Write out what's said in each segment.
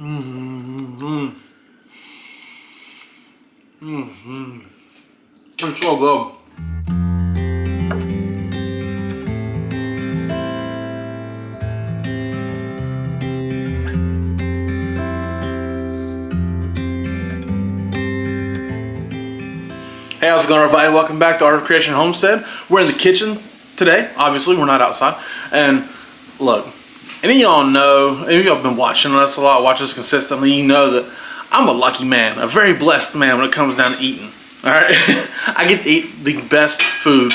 It's so good. Hey, how's it going, everybody? Welcome back to Art of Creation Homestead. We're in the kitchen today. Obviously, we're not outside. And look, any of y'all know, any of y'all have been watching us a lot, watch us consistently, you know that I'm a lucky man, a very blessed man when it comes down to eating. All right, I get to eat the best food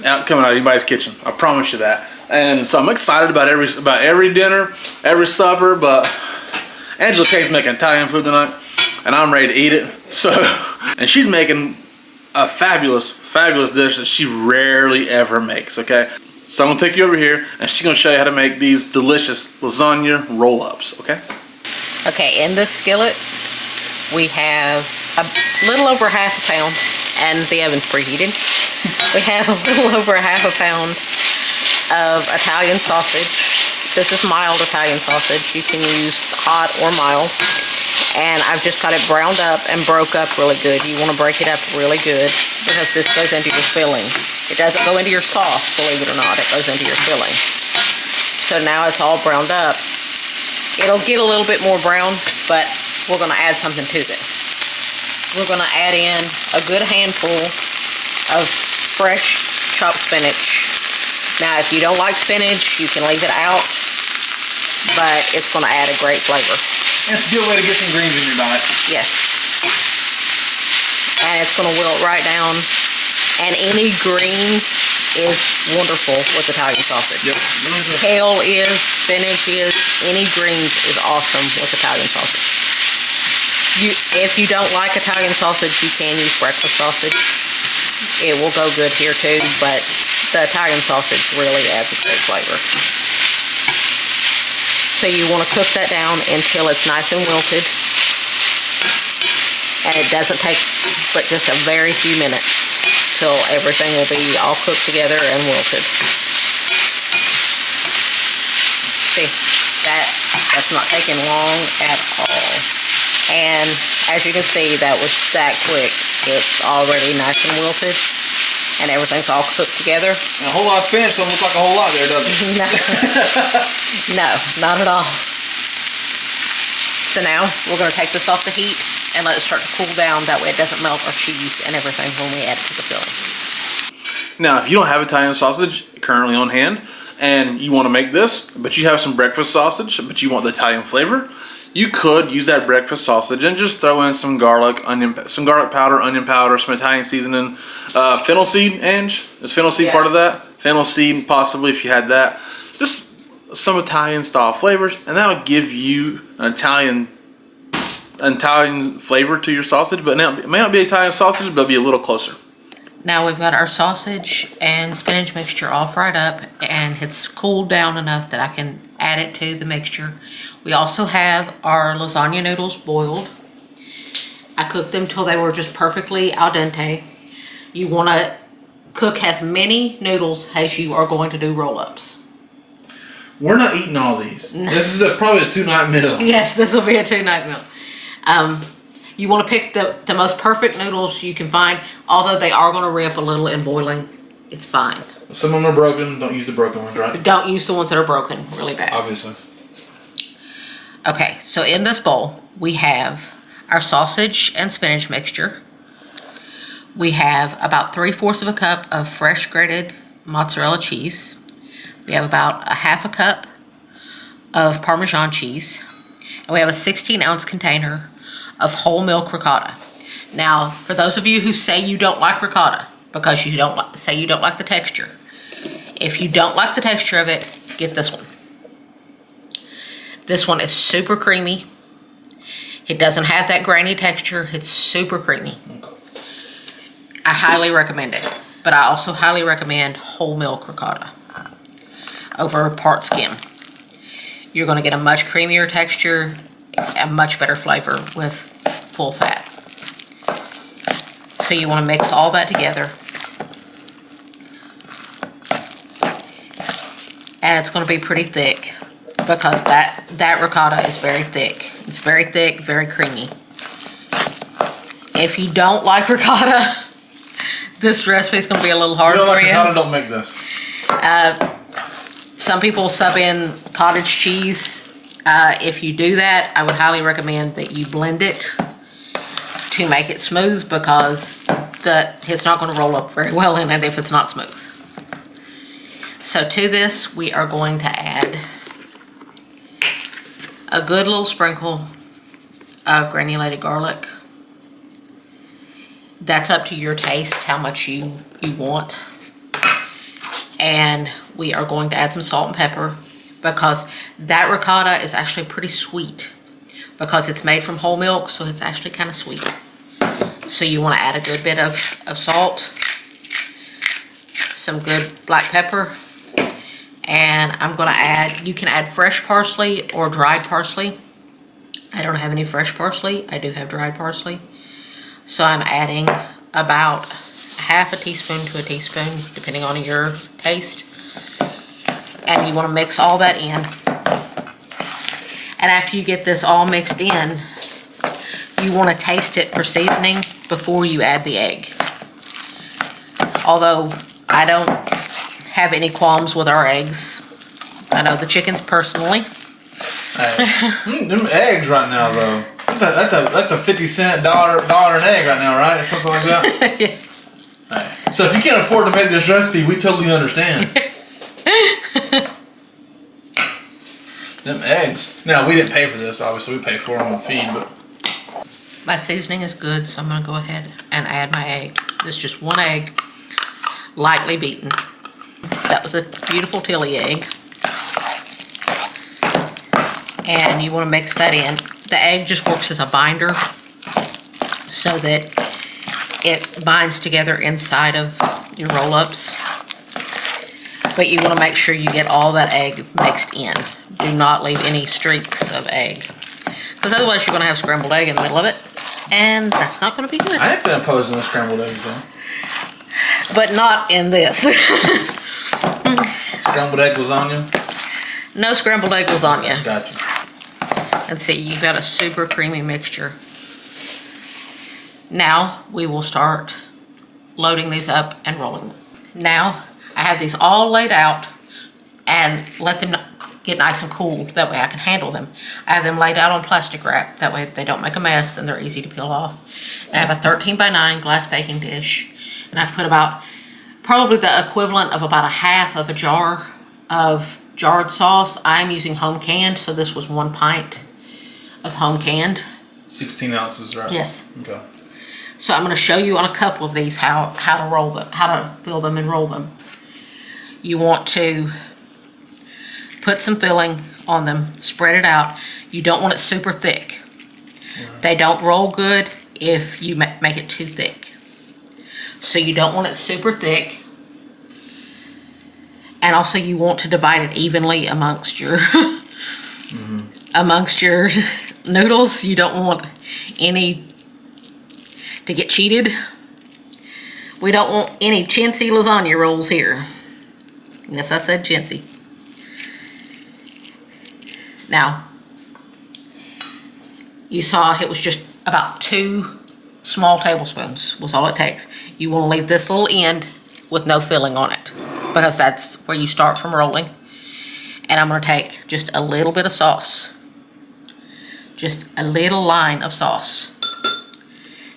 coming out of anybody's kitchen. I promise you that. And so I'm excited about every dinner, every supper. But Angela Kay's making Italian food tonight, and I'm ready to eat it. So, and she's making a fabulous dish that she rarely ever makes, okay? So I'm gonna take you over here and she's gonna show you how to make these delicious lasagna roll-ups, okay? Okay, in this skillet, we have a little over half a pound, and the oven's preheated. We have a little over half a pound of Italian sausage. This is mild Italian sausage. You can use hot or mild. And I've just got it browned up and broke up really good. You want to break it up really good because this goes into your filling. It doesn't go into your sauce, believe it or not. It goes into your filling. So now it's all browned up. It'll get a little bit more brown, but we're going to add something to this. We're going to add in a good handful of fresh chopped spinach. Now, if you don't like spinach, you can leave it out, but it's going to add a great flavor. That's a good way to get some greens in your diet. Yes. And it's going to wilt right down. And any greens is wonderful with Italian sausage. Yep. Kale is, spinach is, any greens is awesome with Italian sausage. If you don't like Italian sausage, you can use breakfast sausage. It will go good here too, but the Italian sausage really adds a great flavor. So you want to cook that down until it's nice and wilted. And it doesn't take but just a very few minutes till everything will be all cooked together and wilted. See, that's not taking long at all. And as you can see, that was that quick. It's already nice and wilted. And everything's all cooked together. And a whole lot of spinach don't look like a whole lot there, does it? No, not at all. So now we're going to take this off the heat and let it start to cool down. That way it doesn't melt our cheese and everything when we add it to the filling. Now, if you don't have Italian sausage currently on hand and you want to make this, but you have some breakfast sausage, but you want the Italian flavor, you could use that breakfast sausage and just throw in some garlic powder, onion powder, some Italian seasoning, fennel seed. Ange, is fennel seed part of that? Fennel seed, possibly, if you had that. Just some Italian style flavors, and that'll give you an Italian flavor to your sausage. But now it may not be Italian sausage, but it'll be a little closer. Now we've got our sausage and spinach mixture all fried up, and it's cooled down enough that I can add it to the mixture. We also have our lasagna noodles boiled. I cooked them till they were just perfectly al dente. You want to cook as many noodles as you are going to do roll-ups. We're not eating all these. No. This is probably a 2-night meal. Yes, this will be a 2-night meal. You want to pick the most perfect noodles you can find. Although they are going to rip a little in boiling, it's fine. Some of them are broken. Don't use the broken ones, right? Don't use the ones that are broken really bad. Obviously. Okay, so in this bowl, we have our sausage and spinach mixture. We have about 3/4 of a cup of fresh grated mozzarella cheese. We have about a half a cup of Parmesan cheese. And we have a 16-ounce container of whole milk ricotta. Now, for those of you who say you don't like ricotta because you don't like the texture, if you don't like the texture of it, get this one. This one is super creamy. It doesn't have that grainy texture. It's super creamy. I highly recommend it, but I also highly recommend whole milk ricotta over part skim. You're going to get a much creamier texture, a much better flavor with full fat. So you want to mix all that together. And it's going to be pretty thick. because that ricotta is very thick. It's very thick, very creamy. If you don't like ricotta, this recipe is going to be a little hard for you. Ricotta, don't make this. Some people sub in cottage cheese. If you do that, I would highly recommend that you blend it to make it smooth, because it's not going to roll up very well in it if it's not smooth. So to this, we are going to add a good little sprinkle of granulated garlic. That's up to your taste, how much you want. And we are going to add some salt and pepper, because that ricotta is actually pretty sweet, because it's made from whole milk, so it's actually kind of sweet. So you want to add a good bit of salt, some good black pepper, and I'm going to add, you can add fresh parsley or dried parsley. I don't have any fresh parsley. I do have dried parsley. So I'm adding about half a teaspoon to a teaspoon, depending on your taste. And you want to mix all that in. And after you get this all mixed in, you want to taste it for seasoning before you add the egg. Although I don't have any qualms with our eggs. I know the chickens personally. Hey, them eggs right now, though. That's a 50-cent dollar an egg right now, right? Something like that. Yeah. Hey. So if you can't afford to make this recipe, we totally understand. Them eggs. Now, we didn't pay for this, obviously. We paid for them on feed, but... My seasoning is good, so I'm going to go ahead and add my egg. This is just one egg, lightly beaten. That was a beautiful Tilly egg. And you want to mix that in. The egg just works as a binder, so that it binds together inside of your roll-ups. But you want to make sure you get all that egg mixed in. Do not leave any streaks of egg, because otherwise you're going to have scrambled egg in the middle of it, and that's not going to be good. I ain't been opposed to the scrambled eggs, though. But not in this. Scrambled egg lasagna? No scrambled egg lasagna. Gotcha. And see, you've got a super creamy mixture. Now we will start loading these up and rolling them. Now I have these all laid out and let them get nice and cool. That way I can handle them. I have them laid out on plastic wrap. That way they don't make a mess and they're easy to peel off. And I have a 13x9 glass baking dish. And I've put probably the equivalent of about a half of a jar of jarred sauce. I'm using home canned, so this was 1 pint of home canned. 16 ounces, right? Yes. Okay. So I'm going to show you on a couple of these how to roll them, how to fill them and roll them. You want to put some filling on them, spread it out. You don't want it super thick. Right. They don't roll good if you make it too thick. So you don't want it super thick. And also you want to divide it evenly amongst your amongst your noodles. You don't want any to get cheated. We don't want any chintzy lasagna rolls here. Yes, I said chintzy. Now, you saw it was just about 2 small tablespoons was all it takes. You want to leave this little end with no filling on it, because that's where you start from rolling. And I'm going to take just a little bit of sauce. Just a little line of sauce.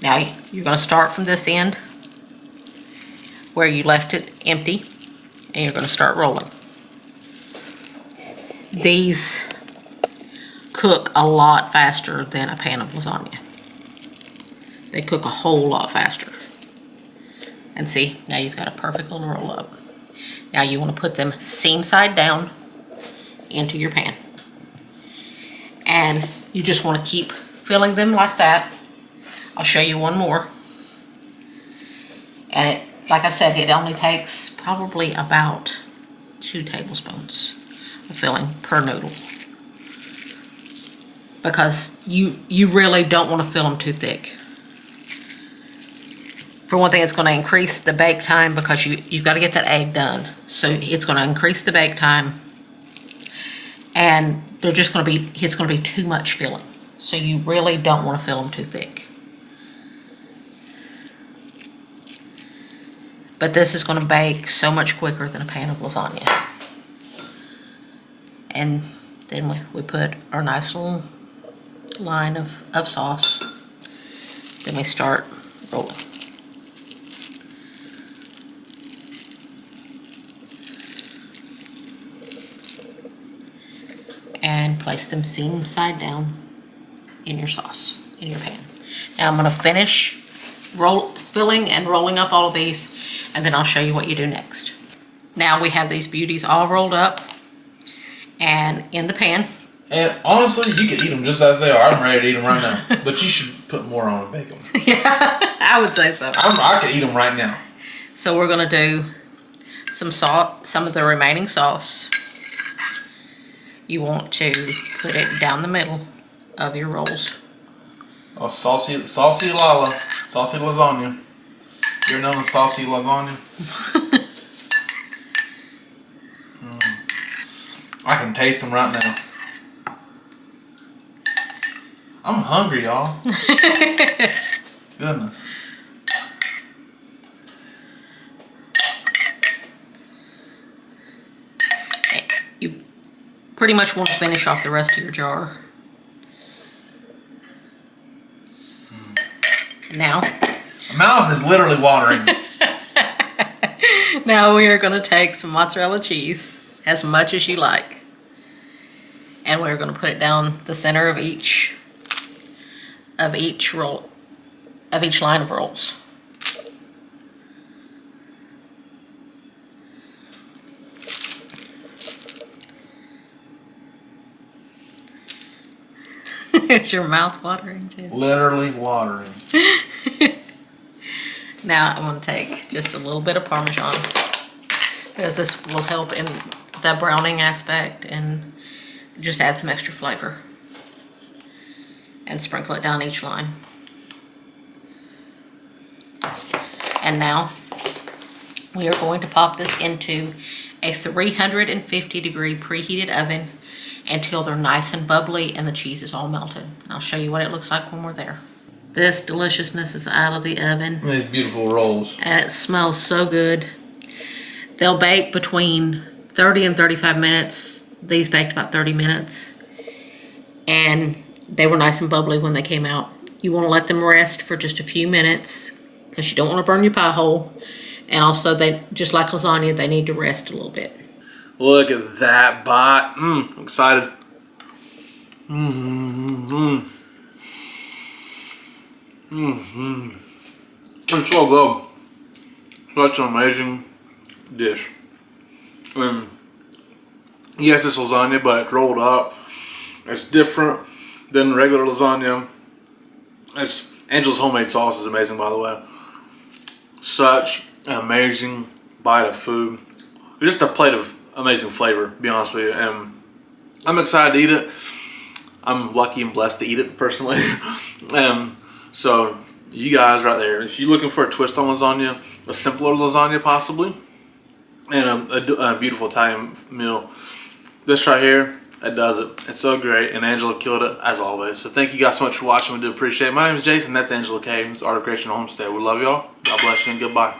Now you're going to start from this end where you left it empty, and you're going to start rolling. These cook a lot faster than a pan of lasagna. They cook a whole lot faster. And see, now you've got a perfect little roll up. Now you want to put them seam side down into your pan. And you just want to keep filling them like that. I'll show you one more. And it, like I said, it only takes probably about 2 tablespoons of filling per noodle. Because you really don't want to fill them too thick. For one thing, it's going to increase the bake time, because you've got to get that egg done. So it's going to increase the bake time. and they're just going to be, it's going to be too much filling. So you really don't want to fill them too thick. But this is going to bake so much quicker than a pan of lasagna. And then we put our nice little line of sauce. Then we start rolling. And place them seam side down in your sauce, in your pan. Now I'm gonna finish filling and rolling up all of these, and then I'll show you what you do next. Now we have these beauties all rolled up and in the pan. And honestly, you could eat them just as they are. I'm ready to eat them right now. But you should put more on and bake them. Yeah, I would say so. I could eat them right now. So we're gonna do some salt, some of the remaining sauce. You want to put it down the middle of your rolls. Oh, saucy lasagna. You're known as saucy lasagna. I can taste them right now. I'm hungry, y'all. Goodness. You pretty much want to finish off the rest of your jar. Now, my mouth is literally watering. now we are going to take some mozzarella cheese, as much as you like, and we're going to put it down the center of each roll, of each line of rolls. Is your mouth watering, Jason? Literally watering. Now I'm going to take just a little bit of Parmesan, because this will help in the browning aspect and just add some extra flavor. And sprinkle it down each line. And now we are going to pop this into a 350-degree preheated oven until they're nice and bubbly and the cheese is all melted. I'll show you what it looks like when we're there. This deliciousness is out of the oven. These beautiful rolls. And it smells so good. They'll bake between 30 and 35 minutes. These baked about 30 minutes. And they were nice and bubbly when they came out. You want to let them rest for just a few minutes because you don't want to burn your pie hole. And also, they, just like lasagna, they need to rest a little bit. Look at that bite. I'm excited. It's so good. Such an amazing dish. And yes, it's lasagna, but it's rolled up. It's different than regular lasagna. Angela's homemade sauce is amazing, by the way. Such an amazing bite of food. Just a plate of amazing flavor, to be honest with you. And I'm excited to eat it. I'm lucky and blessed to eat it personally. So you guys right there, if you're looking for a twist on lasagna, a simpler lasagna possibly, and a beautiful Italian meal, this right here, it does it. It's so great, and Angela killed it as always. So thank you guys so much for watching. We do appreciate it. My name is Jason. That's Angela K. It's Art of Creation Homestead. We love y'all. God bless you and goodbye.